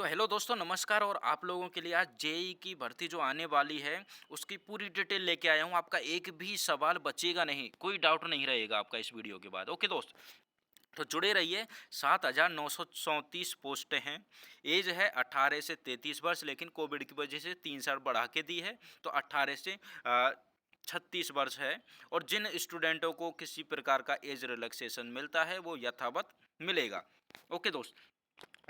तो हेलो दोस्तों, नमस्कार। और आप लोगों के लिए आज जेईई की भर्ती जो आने वाली है उसकी पूरी डिटेल लेके आया हूँ। आपका एक भी सवाल बचेगा नहीं, कोई डाउट नहीं रहेगा आपका इस वीडियो के बाद। ओके दोस्त, तो जुड़े रहिए। 7,934 पोस्टें हैं। एज है 18 से 33 वर्ष, लेकिन कोविड की वजह से 3 साल बढ़ा के दी है, तो 18 से 36 वर्ष है। और जिन स्टूडेंटों को किसी प्रकार का एज रिलैक्सेशन मिलता है वो यथावत मिलेगा। ओके दोस्त,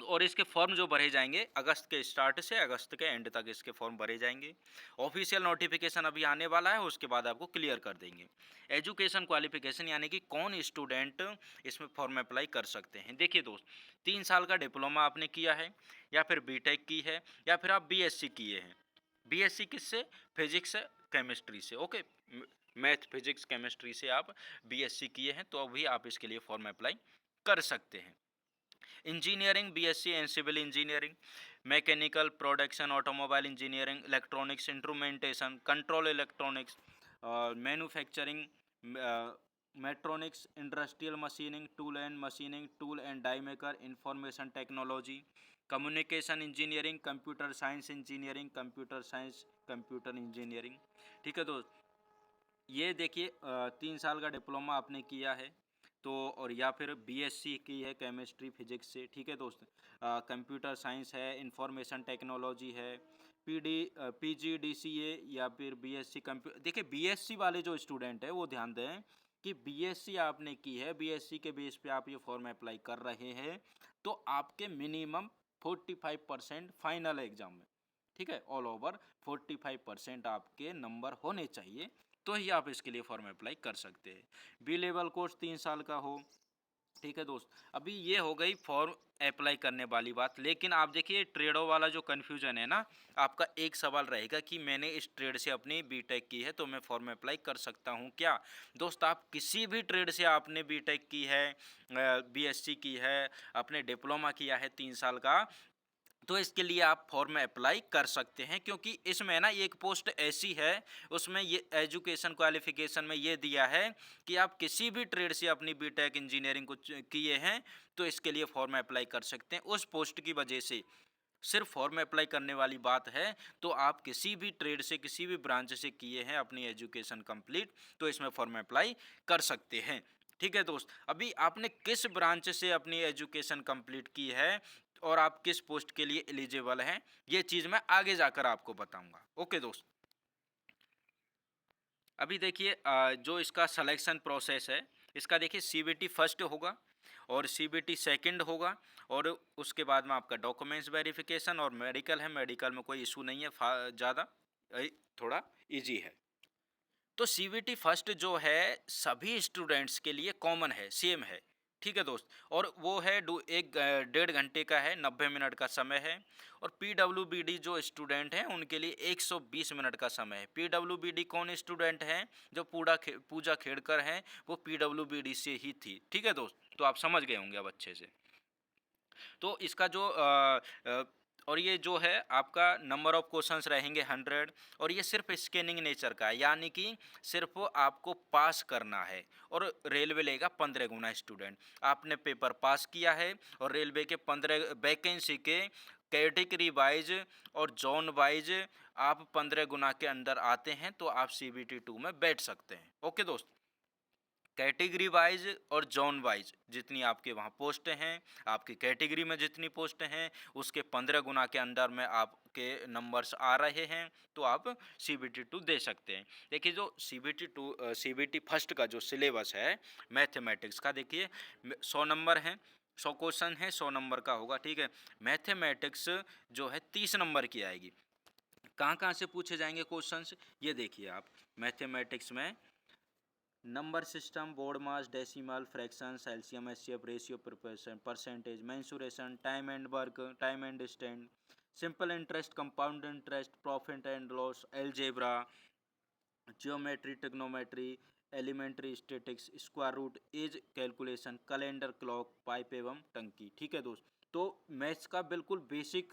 और इसके फॉर्म जो भरे जाएंगे अगस्त के स्टार्ट से अगस्त के एंड तक इसके फॉर्म भरे जाएंगे। ऑफिशियल नोटिफिकेशन अभी आने वाला है, उसके बाद आपको क्लियर कर देंगे। एजुकेशन क्वालिफिकेशन यानी कि कौन स्टूडेंट इसमें फॉर्म अप्लाई कर सकते हैं। देखिए दोस्त, 3 साल का डिप्लोमा आपने किया है, या फिर बीटेक की है, या फिर आप बीएससी किए हैं। बीएससी किससे? फिजिक्स केमिस्ट्री से। ओके, मैथ फिजिक्स केमिस्ट्री से आप बीएससी किए हैं, तो अभी आप इसके लिए फॉर्म अप्लाई कर सकते हैं। Engineering BSc and civil engineering, mechanical production automobile engineering, electronics instrumentation control electronics, manufacturing, mechatronics, industrial machining, tool and die maker, information technology, communication engineering, computer science engineering, computer engineering. ठीक है दोस्त, ये देखिए 3 साल का डिप्लोमा आपने किया है तो, और या फिर बीएससी की है केमिस्ट्री फिजिक्स से। ठीक है दोस्त, कंप्यूटर साइंस है, इंफॉर्मेशन टेक्नोलॉजी है, पीजीडीसीए या फिर बीएससी कंप्यू देखिए बीएससी वाले जो स्टूडेंट है वो ध्यान दें कि बीएससी आपने की है, बीएससी के बेस पे आप ये फॉर्म अप्लाई कर रहे हैं, तो आपके मिनिमम 45% फाइनल एग्जाम में, ठीक है, ऑल ओवर 45% आपके नंबर होने चाहिए, तो ही आप इसके लिए फॉर्म अप्लाई कर सकते हैं। बी लेवल कोर्स 3 साल का हो। ठीक है दोस्त, अभी ये हो गई फॉर्म अप्लाई करने वाली बात। लेकिन आप देखिए ट्रेडों वाला जो कन्फ्यूजन है ना, आपका एक सवाल रहेगा कि मैंने इस ट्रेड से अपनी बीटेक की है तो मैं फॉर्म अप्लाई कर सकता हूँ क्या? दोस्त, आप किसी भी ट्रेड से आपने बीटेक की है, बीएससी की है, आपने डिप्लोमा किया है 3 साल का, तो इसके लिए आप फॉर्म अप्लाई कर सकते हैं। क्योंकि इसमें ना एक पोस्ट ऐसी है, उसमें ये एजुकेशन क्वालिफिकेशन में ये दिया है कि आप किसी भी ट्रेड से अपनी बीटेक इंजीनियरिंग को किए हैं तो इसके लिए फॉर्म अप्लाई कर सकते हैं। उस पोस्ट की वजह से सिर्फ फॉर्म अप्लाई करने वाली बात है, तो आप किसी भी ट्रेड से किसी भी ब्रांच से किए हैं अपनी एजुकेशन कंप्लीट, तो इसमें फॉर्म अप्लाई कर सकते हैं। ठीक है दोस्त, अभी आपने किस ब्रांच से अपनी एजुकेशन कंप्लीट की है और आप किस पोस्ट के लिए एलिजिबल हैं, ये चीज़ मैं आगे जाकर आपको बताऊंगा। ओके दोस्त, अभी देखिए जो इसका सिलेक्शन प्रोसेस है, इसका देखिए सीबीटी फर्स्ट होगा और सीबीटी सेकंड होगा, और उसके बाद में आपका डॉक्यूमेंट्स वेरिफिकेशन और मेडिकल है। मेडिकल में कोई इशू नहीं है, ज़्यादा थोड़ा इजी है। तो सीबीटी फर्स्ट जो है सभी स्टूडेंट्स के लिए कॉमन है, सेम है। ठीक है दोस्त, और वो है 1.5 घंटे का है, 90 मिनट का समय है। और पीडब्ल्यूबीडी जो स्टूडेंट हैं उनके लिए 120 मिनट का समय है। पीडब्ल्यूबीडी कौन स्टूडेंट हैं? जो पूजा खेड़कर हैं, वो पीडब्ल्यूबीडी से ही थी। ठीक है दोस्त, तो आप समझ गए होंगे अब अच्छे से। तो इसका जो और ये जो है आपका नंबर ऑफ क्वेश्चंस रहेंगे 100, और ये सिर्फ स्कैनिंग नेचर का है, यानी कि सिर्फ आपको पास करना है। और रेलवे लेगा 15 गुना स्टूडेंट। आपने पेपर पास किया है और रेलवे के 15 वैकेंसी के कैटेगरी वाइज और जोन वाइज आप 15 गुना के अंदर आते हैं, तो आप सीबीटी 2 में बैठ सकते हैं। ओके दोस्त, कैटेगरी वाइज और जोन वाइज जितनी आपके वहाँ पोस्टें हैं, आपकी कैटेगरी में जितनी पोस्टें हैं, उसके 15 गुना के अंदर में आपके नंबर्स आ रहे हैं, तो आप सीबीटी 2 दे सकते हैं। देखिए जो सीबीटी फर्स्ट का जो सिलेबस है मैथमेटिक्स का, देखिए 100 नंबर हैं, 100 क्वेश्चन है, 100 नंबर का होगा। ठीक है, मैथमेटिक्स जो है 30 नंबर की आएगी। कहाँ कहाँ से पूछे जाएंगे क्वेश्चंस, ये देखिए आप। मैथमेटिक्स में number system, BODMAS, decimal, fraction, LCM, HCF, ratio, proportion, percentage, mensuration, time and work, time and distance, simple interest, compound interest, profit and loss, algebra, geometry, trigonometry, elementary statistics, square root, age calculation, calendar, clock, pipe एवं टंकी। ठीक है दोस्त, तो maths का बिल्कुल basic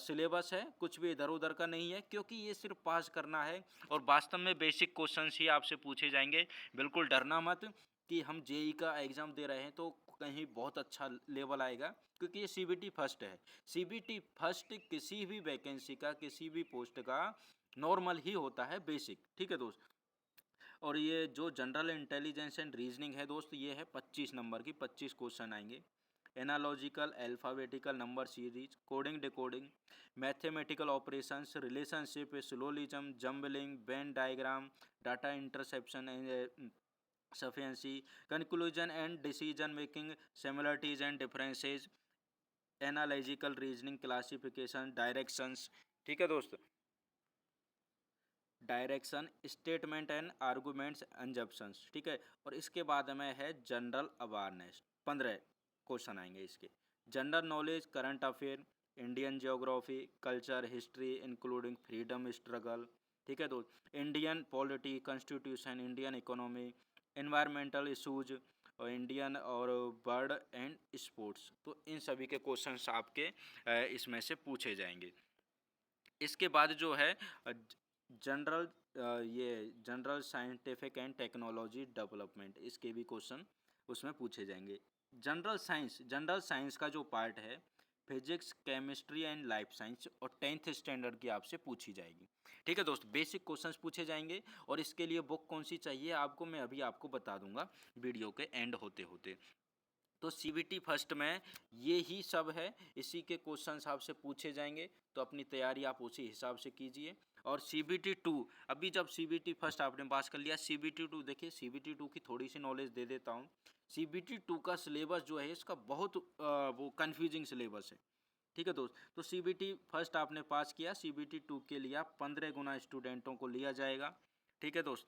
syllabus है, कुछ भी इधर उधर का नहीं है, क्योंकि ये सिर्फ पास करना है और वास्तव में बेसिक क्वेश्चंस ही आपसे पूछे जाएंगे। बिल्कुल डरना मत कि हम जेई का एग्ज़ाम दे रहे हैं तो कहीं बहुत अच्छा लेवल आएगा, क्योंकि ये सीबीटी फर्स्ट है। सीबीटी फर्स्ट किसी भी वैकेंसी का, किसी भी पोस्ट का नॉर्मल ही होता है, बेसिक, ठीक है दोस्त। और ये जो जनरल इंटेलिजेंस एंड रीजनिंग है दोस्त, ये है 25 नंबर की, 25 क्वेश्चन आएंगे। Analogical alphabetical number series, coding decoding, mathematical operations, relationship, syllogism, jumbling, Venn diagram, data interception and sufficiency, conclusion and decision making, similarities and differences, analytical reasoning, classification, directions, ठीक है दोस्त, direction, statement and arguments, अंजप्शंस, ठीक है। और इसके बाद में है जनरल अवेयरनेस, 15 क्वेश्चन आएंगे इसके। General knowledge, current affair, Indian geography, culture, history including freedom struggle, ठीक है दोस्त, Indian polity, constitution, Indian economy, environmental issues, और इंडियन और बर्ड एंड स्पोर्ट्स। तो इन सभी के क्वेश्चंस आपके इसमें से पूछे जाएंगे। इसके बाद जो है जनरल ये general scientific and technology development, इसके भी क्वेश्चन उसमें पूछे जाएंगे। जनरल साइंस का जो पार्ट है, physics, chemistry and life science और 10th स्टैंडर्ड की आपसे पूछी जाएगी, ठीक है दोस्त। बेसिक क्वेश्चंस पूछे जाएंगे। और इसके लिए बुक कौन सी चाहिए आपको, मैं अभी आपको बता दूंगा वीडियो के एंड होते होते। तो सीबीटी फर्स्ट में ये ही सब है, इसी के क्वेश्चंस आपसे पूछे जाएंगे, तो अपनी तैयारी आप उसी हिसाब से कीजिए। और सीबीटी 2, अभी जब सीबीटी फर्स्ट आपने पास कर लिया, सीबीटी 2 देखिए, सीबीटी 2 की थोड़ी सी नॉलेज दे देता हूँ। सीबीटी 2 का सिलेबस जो है इसका बहुत वो कन्फ्यूजिंग सिलेबस है, ठीक है दोस्त। तो सीबीटी फर्स्ट आपने पास किया, सीबीटी 2 के लिए आप 15 गुना स्टूडेंटों को लिया जाएगा, ठीक है दोस्त।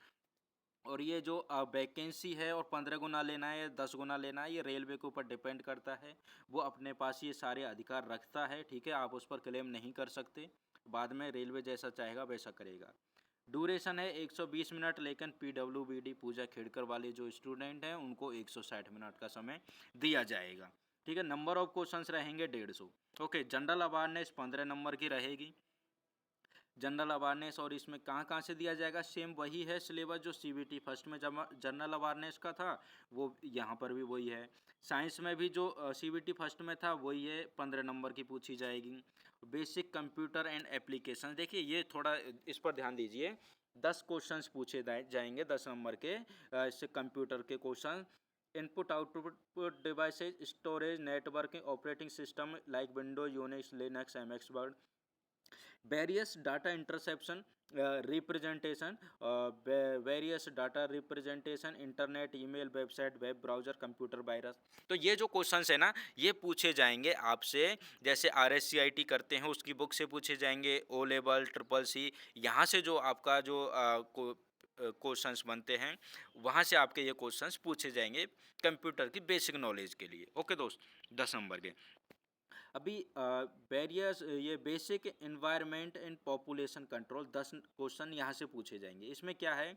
और ये जो वैकेंसी है, और 15 गुना लेना है या 10 गुना लेना है, ये रेलवे के ऊपर डिपेंड करता है। वो अपने पास ये सारे अधिकार रखता है, ठीक है, आप उस पर क्लेम नहीं कर सकते। बाद में रेलवे जैसा चाहेगा वैसा करेगा। ड्यूरेशन है 120 मिनट, लेकिन पीडब्ल्यूबीडी पूजा खेड़कर वाले जो स्टूडेंट हैं उनको 160 मिनट का समय दिया जाएगा, ठीक है। नंबर ऑफ क्वेश्चंस रहेंगे 150। ओके, जनरल अवेयरनेस 15 नंबर की रहेगी, जनरल अवेयरनेस। और इसमें कहाँ कहाँ से दिया जाएगा, सेम वही है सिलेबस जो सीबीटी फर्स्ट में जब जनरल अवेयरनेस का था, वो यहाँ पर भी वही है। साइंस में भी जो सीबीटी फर्स्ट में था वही है, 15 नंबर की पूछी जाएगी। बेसिक कंप्यूटर एंड एप्लीकेशन, देखिए ये थोड़ा इस पर ध्यान दीजिए, 10 क्वेश्चंस पूछे जाएंगे 10 नंबर के, इससे कंप्यूटर के question. Input output devices, storage, networking, operating system like window, Unix, Linux, MX word, various data interception representation, various data representation, internet, email, website, web browser, computer virus. तो ये जो questions है ना, ये पूछे जाएंगे आपसे, जैसे RSCIT करते हैं उसकी बुक से पूछे जाएंगे, ओ लेवल, ट्रिपल सी, यहाँ से जो आपका जो क्वेश्चंस बनते हैं, वहाँ से आपके ये क्वेश्चंस पूछे जाएंगे कंप्यूटर की बेसिक नॉलेज के लिए। ओके दोस्त, 10 नंबर के। अभी वेरियस ये basic environment and population control, 10 question यहाँ से पूछे जाएंगे। इसमें क्या है,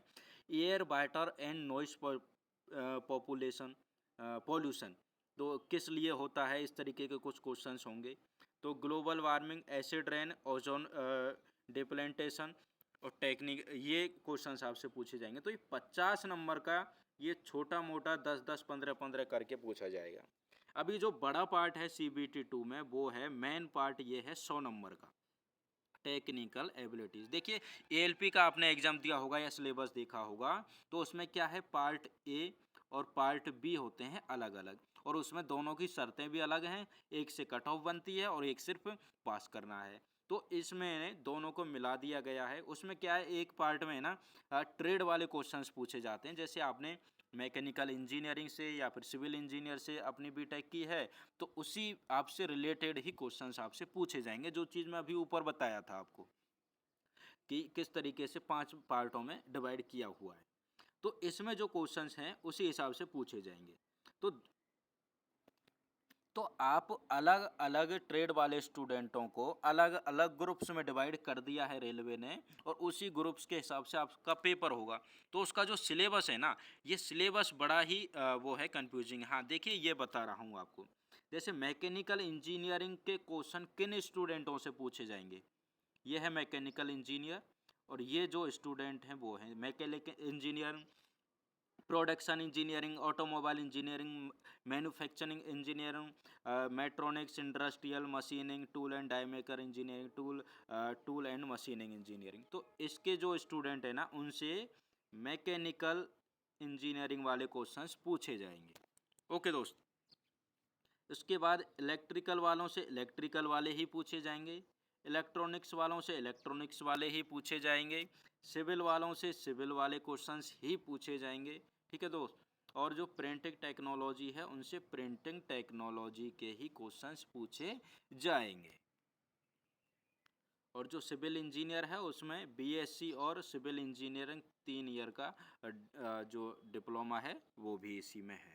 air, water and noise population pollution, तो किस लिए होता है, इस तरीके के कुछ क्वेश्चंस होंगे। तो global warming, acid rain, ozone depletion और टेक्निक, ये क्वेश्चंस आपसे पूछे जाएंगे। तो ये 50 नंबर का ये छोटा मोटा 10-10, 15-15 करके पूछा जाएगा। अभी जो बड़ा पार्ट है सीबीटी 2 में, वो है मेन पार्ट, ये है 100 नंबर का, टेक्निकल एबिलिटीज। देखिए एएलपी का आपने एग्जाम दिया होगा या सिलेबस देखा होगा, तो उसमें क्या है, पार्ट ए और पार्ट बी होते हैं अलग अलग, और उसमें दोनों की शर्तें भी अलग हैं, एक से कट ऑफ बनती है और एक सिर्फ पास करना है। तो इसमें दोनों को मिला दिया गया है। उसमें क्या है, एक पार्ट में ना ट्रेड वाले क्वेश्चंस पूछे जाते हैं, जैसे आपने मैकेनिकल इंजीनियरिंग से या फिर सिविल इंजीनियर से अपनी बीटेक की है, तो उसी आपसे रिलेटेड ही क्वेश्चंस आपसे पूछे जाएंगे, जो चीज़ मैं अभी ऊपर बताया था आपको कि किस तरीके से 5 पार्टों में डिवाइड किया हुआ है। तो इसमें जो क्वेश्चंस हैं उसी हिसाब से पूछे जाएंगे। तो आप अलग अलग ट्रेड वाले स्टूडेंटों को अलग अलग ग्रुप्स में डिवाइड कर दिया है रेलवे ने, और उसी ग्रुप्स के हिसाब से आपका पेपर होगा। तो उसका जो सिलेबस है ना, ये सिलेबस बड़ा ही वो है कंफ्यूजिंग। हाँ देखिए, ये बता रहा हूँ आपको, जैसे मैकेनिकल इंजीनियरिंग के क्वेश्चन किन स्टूडेंटों से पूछे जाएंगे, ये है मैकेनिकल इंजीनियर, और ये जो स्टूडेंट हैं वो हैं mechanical engineer production engineering, automobile engineering, manufacturing engineering, mechatronics, industrial machining, tool and die maker engineering, tool and machining engineering. तो इसके जो स्टूडेंट है ना, उनसे मैकेनिकल इंजीनियरिंग वाले क्वेश्चंस पूछे जाएंगे। ओके दोस्त, उसके बाद इलेक्ट्रिकल वालों से इलेक्ट्रिकल वाले ही पूछे जाएंगे, इलेक्ट्रॉनिक्स वालों से इलेक्ट्रॉनिक्स वाले ही पूछे जाएंगे, सिविल वालों से सिविल वाले क्वेश्चंस ही पूछे जाएंगे। ठीक है दोस्त, और जो प्रिंटिंग टेक्नोलॉजी है उनसे प्रिंटिंग टेक्नोलॉजी के ही क्वेश्चंस पूछे जाएंगे। और जो सिविल इंजीनियर है उसमें बीएससी और सिविल इंजीनियरिंग 3 ईयर का जो डिप्लोमा है वो भी इसी में है।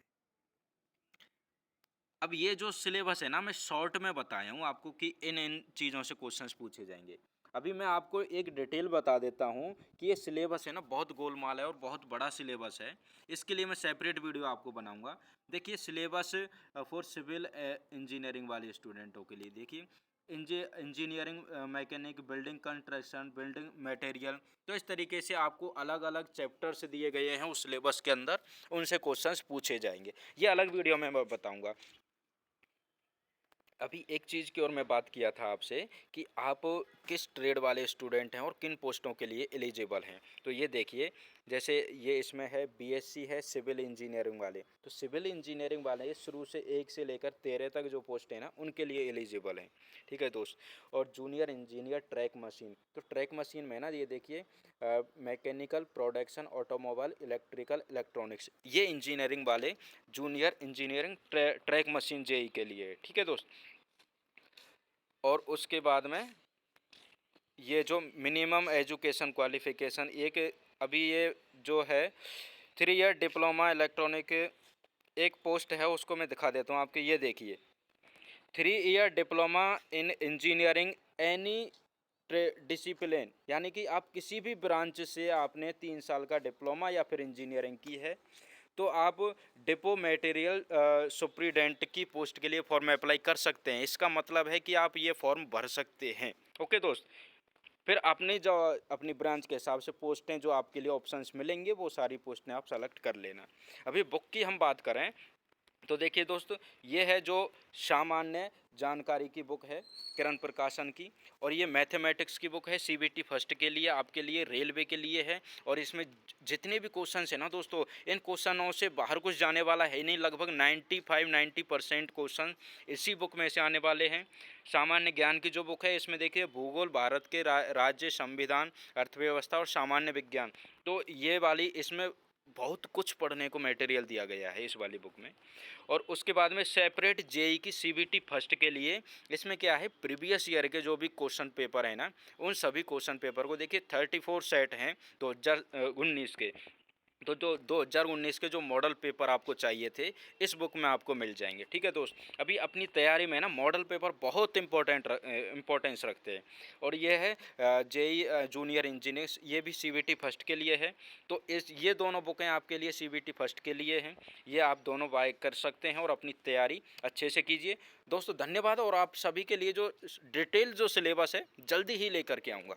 अब ये जो सिलेबस है ना, मैं शॉर्ट में बताया हूँ आपको कि इन इन चीज़ों से क्वेश्चंस पूछे जाएंगे। अभी मैं आपको एक डिटेल बता देता हूँ कि ये सिलेबस है ना बहुत गोलमाल है और बहुत बड़ा सिलेबस है। इसके लिए मैं सेपरेट वीडियो आपको बनाऊंगा। देखिए सिलेबस फॉर सिविल इंजीनियरिंग वाले स्टूडेंटों के लिए, देखिए engineering, mechanic, building construction, building material, तो इस तरीके से आपको अलग अलग चैप्टर्स दिए गए हैं उस सिलेबस के अंदर, उनसे क्वेश्चंस पूछे जाएंगे। ये अलग वीडियो में मैं बताऊँगा। अभी एक चीज़ की और मैं बात किया था आपसे कि आप किस ट्रेड वाले स्टूडेंट हैं और किन पोस्टों के लिए एलिजिबल हैं। तो ये देखिए, जैसे ये इसमें है बीएससी है सिविल इंजीनियरिंग वाले, तो सिविल इंजीनियरिंग वाले ये शुरू से 1 से लेकर 13 तक जो पोस्ट है ना उनके लिए एलिजिबल हैं। ठीक है दोस्त, और जूनियर इंजीनियर ट्रैक मशीन, तो ट्रैक मशीन में ना ये देखिए mechanical, production, automobile, electrical, electronics, ये इंजीनियरिंग वाले junior engineering track machine JE के लिए है। ठीक है दोस्त, और उसके बाद में ये जो मिनिमम एजुकेशन क्वालिफिकेशन एक अभी ये जो है 3 ईयर डिप्लोमा इलेक्ट्रॉनिक एक पोस्ट है, उसको मैं दिखा देता हूँ आपके। ये देखिए 3 year diploma in engineering any discipline, यानी कि आप किसी भी ब्रांच से आपने 3 साल का डिप्लोमा या फिर इंजीनियरिंग की है तो आप डिपो मटेरियल सुप्रीडेंट की पोस्ट के लिए फॉर्म अप्लाई कर सकते हैं। इसका मतलब है कि आप ये फॉर्म भर सकते हैं। ओके दोस्त, फिर अपनी जो अपनी ब्रांच के हिसाब से पोस्टें जो आपके लिए ऑप्शंस मिलेंगे वो सारी पोस्टें आप सेलेक्ट कर लेना। अभी बुक की हम बात करें तो देखिए दोस्तों, ये है जो सामान्य जानकारी की बुक है किरण प्रकाशन की, और ये मैथमेटिक्स की बुक है सीबीटी फर्स्ट के लिए, आपके लिए, रेलवे के लिए है। और इसमें जितने भी क्वेश्चन है ना दोस्तों, इन क्वेश्चनों से बाहर कुछ जाने वाला है नहीं। लगभग 95-90% क्वेश्चन इसी बुक में से आने वाले हैं। सामान्य ज्ञान की जो बुक है इसमें देखिए भूगोल, भारत के राज्य, संविधान, अर्थव्यवस्था और सामान्य विज्ञान, तो ये वाली इसमें बहुत कुछ पढ़ने को मटेरियल दिया गया है इस वाली बुक में। और उसके बाद में सेपरेट जेई की सीबीटी फर्स्ट के लिए इसमें क्या है, प्रीवियस ईयर के जो भी क्वेश्चन पेपर है ना उन सभी क्वेश्चन पेपर को देखिए 34 सेट हैं 2019 के, तो जो 2019 के जो मॉडल पेपर आपको चाहिए थे इस बुक में आपको मिल जाएंगे। ठीक है दोस्त, अभी अपनी तैयारी में ना मॉडल पेपर बहुत इम्पोर्टेंस रखते हैं। और ये है जेई जूनियर इंजीनियर्स, ये भी सीबीटी फर्स्ट के लिए है। तो ये दोनों बुकें आपके लिए सीबीटी फर्स्ट के लिए हैं, ये आप दोनों बाय कर सकते हैं और अपनी तैयारी अच्छे से कीजिए। दोस्तों धन्यवाद, और आप सभी के लिए जो डिटेल जो सिलेबस है जल्दी ही लेकर के आऊँगा।